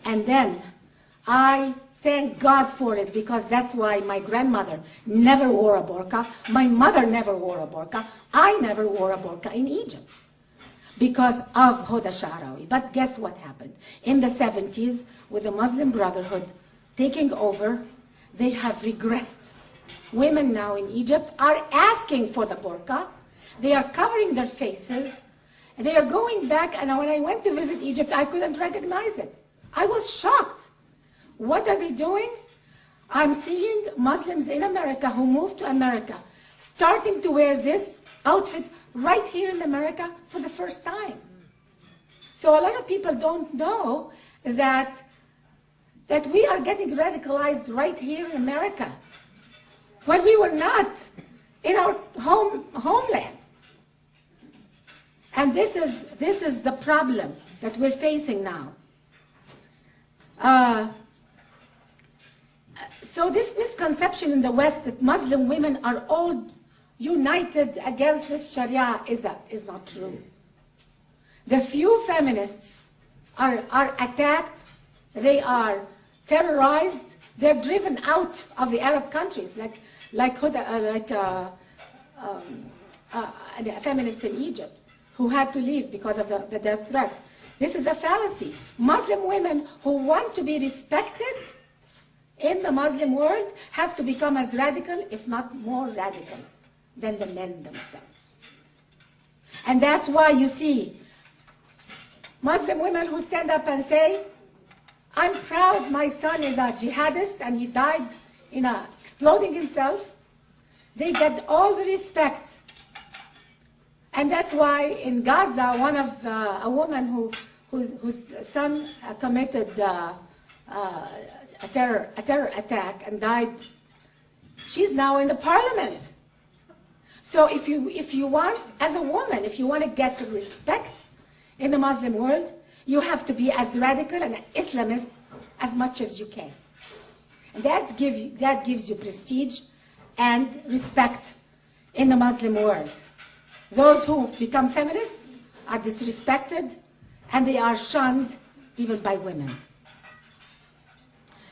And then I thank God for it, because that's why my grandmother never wore a burqa. My mother never wore a burqa. I never wore a burqa in Egypt because of Huda Sha'rawi. But guess what happened? In the 70s, with the Muslim Brotherhood taking over, they have regressed. Women now in Egypt are asking for the burqa. They are covering their faces. They are going back, and when I went to visit Egypt, I couldn't recognize it. I was shocked. What are they doing? I'm seeing Muslims in America who moved to America starting to wear this outfit right here in America for the first time. So a lot of people don't know that we are getting radicalized right here in America when we were not in our homeland. And this is the problem that we're facing now. So this misconception in the West that Muslim women are all united against this Sharia is not true. The few feminists are attacked, they are terrorized, they're driven out of the Arab countries, like a feminist in Egypt who had to leave because of the death threat. This is a fallacy. Muslim women who want to be respected in the Muslim world have to become as radical, if not more radical, than the men themselves. And that's why you see Muslim women who stand up and say, I'm proud my son is a jihadist and he died exploding himself. They get all the respect. And that's why in Gaza, a woman whose son committed a terror attack and died, she's now in the parliament. So if you want, as a woman, if you want to get respect in the Muslim world, you have to be as radical and Islamist as much as you can. And that gives you prestige and respect in the Muslim world. Those who become feminists are disrespected and they are shunned even by women.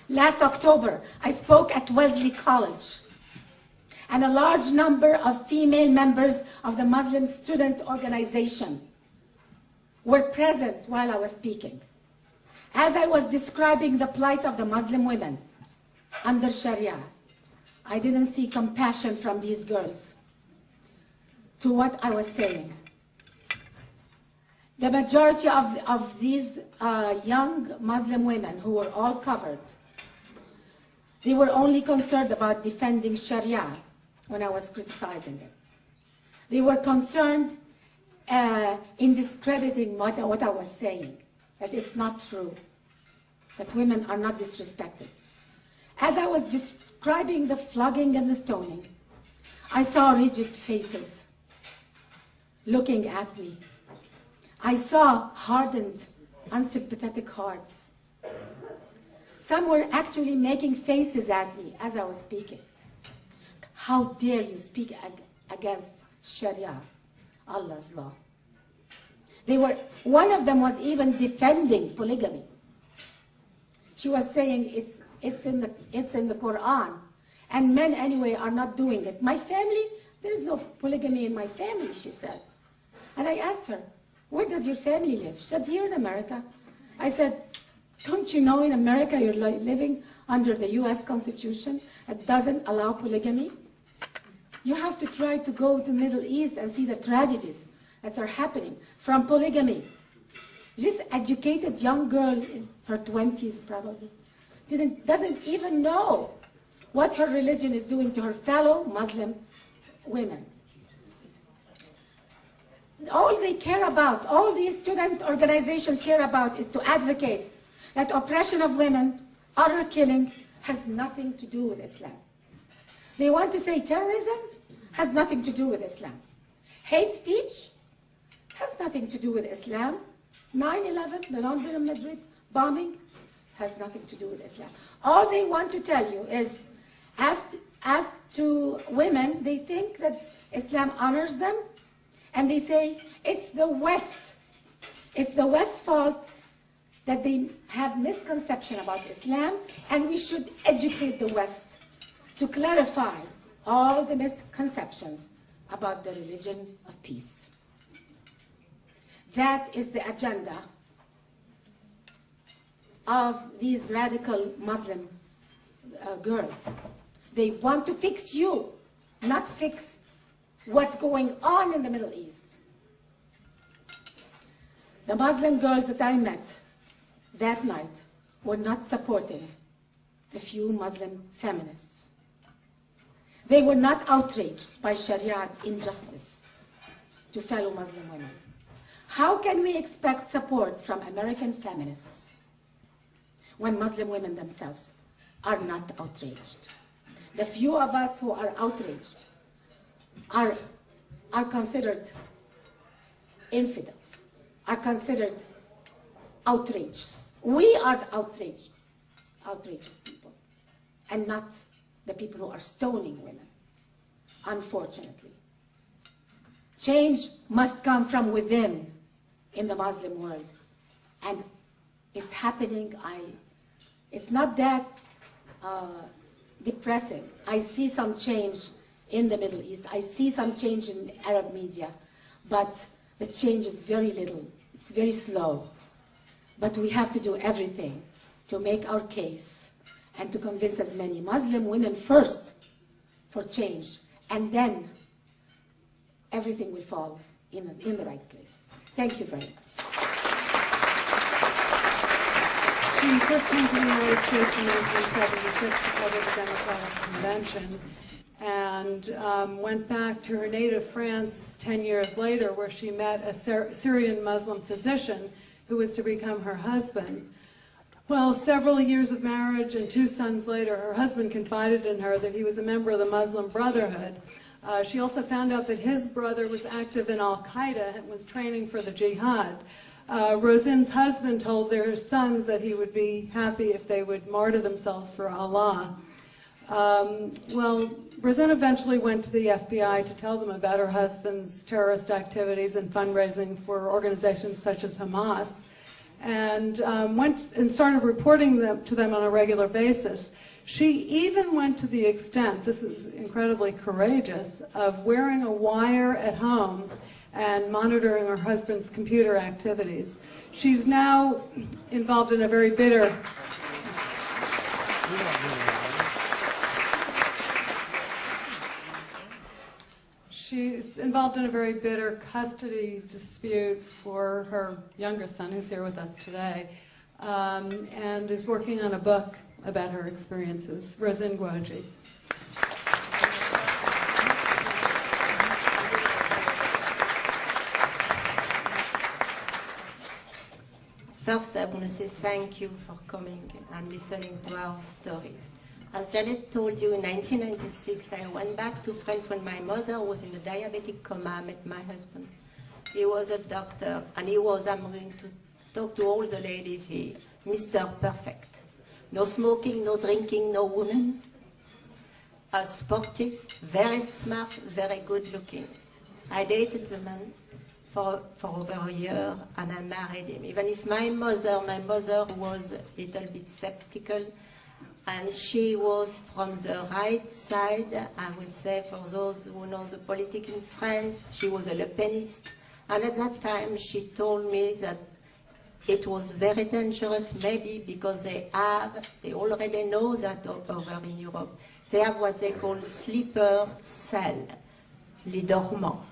Last October, I spoke at Wesley College, and a large number of female members of the Muslim Student Organization were present while I was speaking. As I was describing the plight of the Muslim women under Sharia, I didn't see compassion from these girls to what I was saying. The majority of these young Muslim women who were all covered, they were only concerned about defending Sharia when I was criticizing it. They were concerned in discrediting what I was saying, that it's not true, that women are not disrespected. As I was describing the flogging and the stoning, I saw rigid faces looking at me. I saw hardened, unsympathetic hearts. Some were actually making faces at me as I was speaking. How dare you speak against Sharia, Allah's law? One of them was even defending polygamy. She was saying it's in the Quran, and men anyway are not doing it. My family, there is no polygamy in my family, she said. And I asked her, where does your family live? She said, here in America. I said, don't you know in America you're living under the US Constitution that doesn't allow polygamy? You have to try to go to the Middle East and see the tragedies that are happening from polygamy. This educated young girl in her 20s probably doesn't even know what her religion is doing to her fellow Muslim women. All they care about, all these student organizations care about, is to advocate that oppression of women, honor killing, has nothing to do with Islam. They want to say terrorism has nothing to do with Islam. Hate speech has nothing to do with Islam. 9/11, the London and Madrid bombing, has nothing to do with Islam. All they want to tell you is, as to women, they think that Islam honors them, and they say, it's the West. It's the West's fault that they have misconception about Islam, and we should educate the West to clarify all the misconceptions about the religion of peace. That is the agenda of these radical Muslim girls. They want to fix you, not fix what's going on in the Middle East. The Muslim girls that I met that night were not supporting the few Muslim feminists. They were not outraged by Sharia injustice to fellow Muslim women. How can we expect support from American feminists when Muslim women themselves are not outraged? The few of us who are outraged are considered infidels, are considered outrageous. We are the outrageous people, and not the people who are stoning women, unfortunately. Change must come from within in the Muslim world, and it's happening. It's not that depressing. I see some change in the Middle East. I see some change in Arab media, but the change is very little. It's very slow. But we have to do everything to make our case and to convince as many Muslim women first for change, and then everything will fall in the right place. Thank you very much. She first came to the United States in 1976 to cover the Democratic Convention, and went back to her native France 10 years later, where she met a Syrian Muslim physician who was to become her husband. Well, several years of marriage and 2 sons later, her husband confided in her that he was a member of the Muslim Brotherhood. She also found out that his brother was active in Al-Qaeda and was training for the jihad. Rosin's husband told their sons that he would be happy if they would martyr themselves for Allah. Well, Rosin eventually went to the FBI to tell them about her husband's terrorist activities and fundraising for organizations such as Hamas, and went and started reporting them to them on a regular basis. She even went to the extent, this is incredibly courageous, of wearing a wire at home and monitoring her husband's computer activities. She's now involved in a very bitter... She's involved in a very bitter custody dispute for her younger son, who's here with us today, and is working on a book about her experiences. Rosin Gouaji. First, I want to say thank you for coming and listening to our story. As Janet told you, in 1996, I went back to France when my mother was in a diabetic coma. I met my husband. He was a doctor, and he was, I'm going to talk to all the ladies here, Mr. Perfect. No smoking, no drinking, no women. A sportive, very smart, very good looking. I dated the man for over a year, and I married him. Even if my mother was a little bit skeptical, and she was from the right side, I will say, for those who know the politics in France, she was a Le Peniste. And at that time, she told me that it was very dangerous, maybe because they already know that over in Europe. They have what they call sleeper cell, les dormants.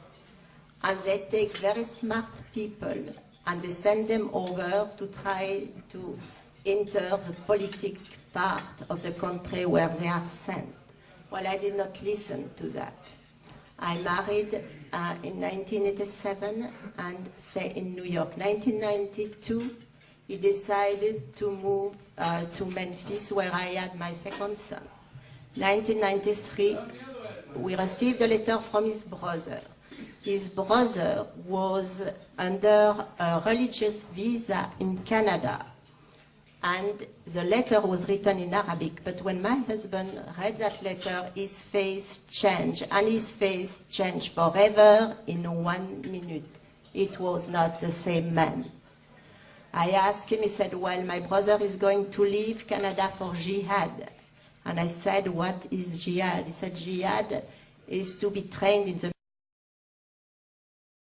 And they take very smart people, and they send them over to try to enter the political part of the country where they are sent. Well, I did not listen to that. I married in 1987 and stayed in New York. 1992, he decided to move to Memphis, where I had my second son. 1993, we received a letter from his brother. His brother was under a religious visa in Canada, and the letter was written in Arabic, but when my husband read that letter, his face changed, and his face changed forever in 1 minute. It was not the same man. I asked him, he said, well, my brother is going to leave Canada for jihad. And I said, what is jihad? He said, jihad is to be trained in the